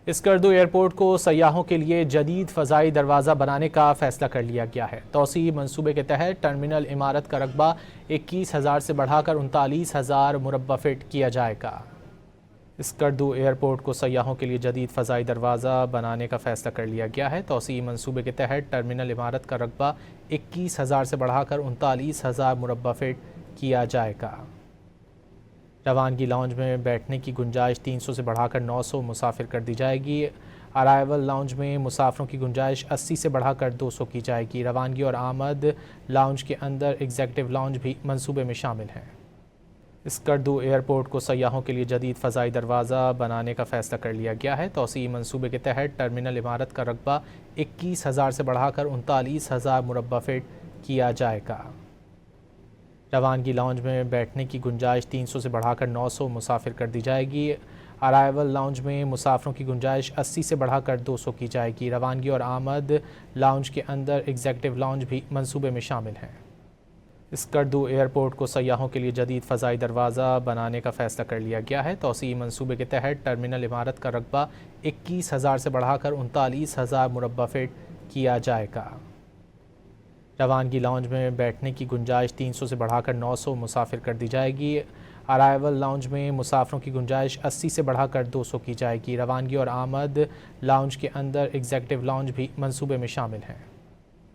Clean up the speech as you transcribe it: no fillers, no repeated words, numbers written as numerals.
Skardu airport को सयाहों के लिए जदीद फ़ज़ाई दरवाज़ा बनाने का फ़ैसला कर लिया गया है। तोसी मंसूबे के तहत टर्मिनल इमारत का रकबा 21,000 से बढ़ाकर 39,000 मुरब्बा फ़ीट किया जाएगा। स्कर्दू एयरपोर्ट को सयाहों के लिए जदीद फ़ज़ाई दरवाज़ा बनाने का फ़ैसला कर लिया गया है। तोसी मंसूबे के तहत टर्मिनल इमारत का रकबा 21,000 से बढ़ाकर 39,000 मुरब्बा फ़ीट किया जाएगा। रवानगी लाउंज में बैठने की गुंजाइश 300 से बढ़ाकर 900 मुसाफिर कर दी जाएगी। अराइवल लाउंज में मुसाफिरों की गुंजाइश 80 से बढ़ाकर 200 की जाएगी। रवानगी और आमद लाउंज के अंदर एग्जेक्टिव लाउंज भी मंसूबे में शामिल हैं। स्कर्दू एयरपोर्ट को सयाहों के लिए जदीद फ़ज़ाई दरवाज़ा बनाने का फ़ैसला कर लिया गया है। तोसी मंसूबे के तहत टर्मिनल इमारत का रकबा 21,000 से बढ़ाकर 39,000 मुरब्बा फ़ीट किया जाएगा। रवानगी लाउंज में बैठने की गुंजाइश 300 से बढ़ाकर 900 मुसाफिर कर दी जाएगी। अराइवल लाउंज में मुसाफिरों की गुंजाइश 80 से बढ़ाकर 200 की जाएगी। रवानगी और आमद लाउंज के अंदर एग्जेक्टिव लाउंज भी मंसूबे में शामिल हैं। स्कर्दू एयरपोर्ट को सयाहों के लिए जदीद फ़ज़ाई दरवाज़ा बनाने का फ़ैसला कर लिया गया है। तोसी मंसूबे के तहत टर्मिनल इमारत का रकबा 21,000 से बढ़ाकर 39,000 मुरब्बा फ़ीट किया जाएगा। रवानगी लाउंज में बैठने की गुंजाइश 300 से बढ़ाकर 900 मुसाफिर कर दी जाएगी। अराइवल लाउंज में मुसाफिरों की गुंजाइश 80 से बढ़ाकर 200 की जाएगी। रवानगी और आमद लाउंज के अंदर एग्जेक्टिव लाउंज भी मंसूबे में शामिल हैं।